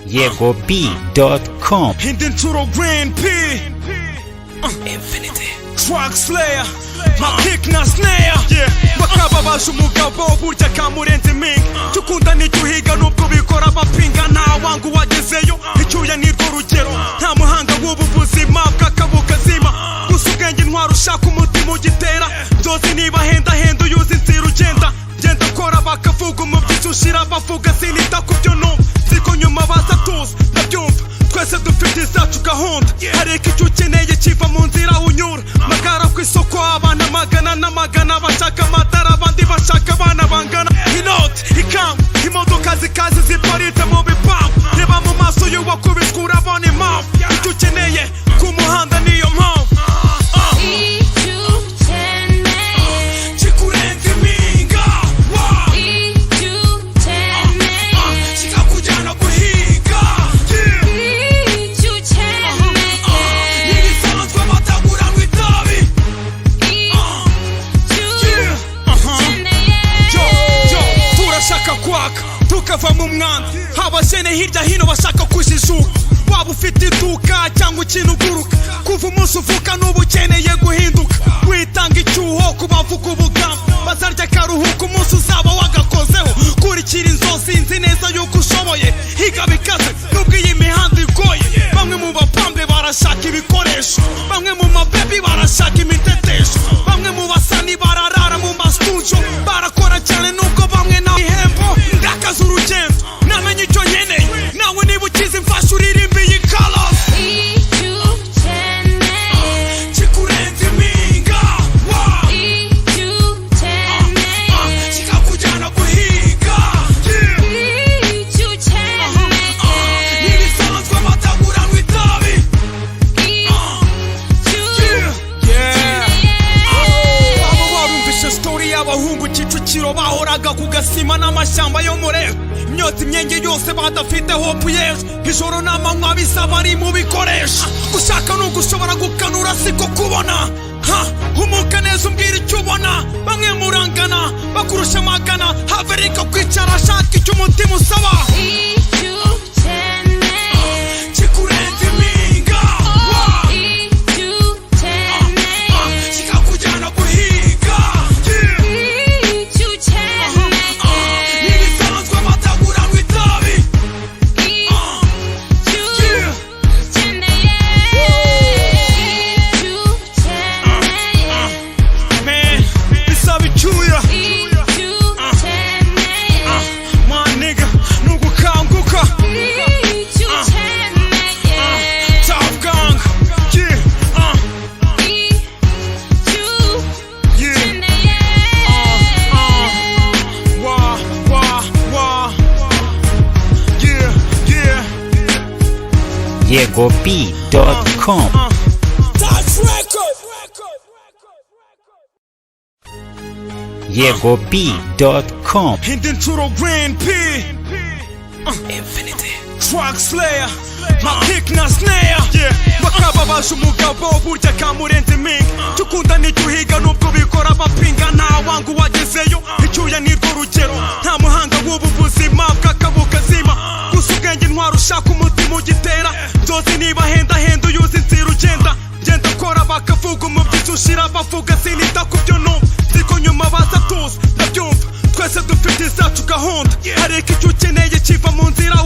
icyo.com Intro Grand P Infinity Track Slayer My kick na snare Bakababaje umugabo burya kamurenze impinga Cyukunda n'icyuhiga nubwo bikora bapinga Nta wangu wagezeyo icyuya nirwo rugero Nta muhanga w'ubu buzima bw'akabukazima Gusa ubwenge intwaro ushaka umutima ugitera Byose niba henda henda uyuzi inzira ugenda Genda kora bakavuga umubyizi ushira bavuga sinita kubyo numva Ziko nyuma baza tuzi ndabyumva Twese dufite izacu gahunda Hareka icyo ukeneye kiva mu nzira unyura Magara ku isoko abana magana n'amagana Bashaka amatara abandi bashaka abana bangana Inoti, ikamba, imodoka zikaze ziparitse mu bipangu Reba mu maso y'uwakubiswe urabona impamvu Icyo ukeneye ku muhanda niyo mpamvu tukava mu mwanda abajene hirya hino bashaka kujijuka waba ufite iduka cyangwa ikintu uguruka kuva umunsi uvuka n'ubu ukeneye guhinduka witanga icyuho ku bavuga ubugamba bazarya akaruhuka umunsi uzaba wagakozeho kurikira inzozi nzi neza yuko ushoboye higa bikaze nubwo iyi mihanda igoye bamwe mu bapambe barashaka ibikoresho bamwe mu mabebi barashaka imitetesho bamwe mu basani bararara mu mastudio barakora cyane nubwo bamwe na ihembo ndakaza urugendo namenye icyo nkeneye nawe niba ukize mfasha uririmba iyi colors kikurenze impinga kikakujyana guhiga n'ibisanzwe bataguranwa itabi waba warumvishe story y'abahungu Kicukiro bahoraga ku gasima n'amashyamba yo mureba imyotsi imyenge yose badafite hope y'ejo ijoro n'amanywa bisaba ari mu bikoresho gushaka n'ubwo ushobora gukanura siko kubona humuka neza umbwira icyo ubona bamwe murangana bakurusha amagana haverika kwicara ashaka icyo umutima usaba kikurenze impinga kikakujyana guhiga n'ibisanzwe bataguranwa itabi Man, bisaba icyuya My nigga, nugukanguka Top gang icyo.com Touch record icyo.com Intro Grand P Infinity Track Slayer My kick na snare Bakababaje umugabo burya kamurenze impinga Cyukunda n'icyuhiga nubwo bikora bapinga Nta wangu wagezeyo icyuya nirwo rugero Nta muhanga w'ubu buzima bw'akabukazima Gusa ubwenge intwaro ushaka umutima ugitera Byose niba henda henda uyuzi inzira ugenda Genda kora bakavuga umubyizi ushira bavuga sinita kubyo numva Ziko nyuma baza tuzi ndabyumva Twese dufite izacu gahunda Hareka icyo ukeneye kiva mu nzira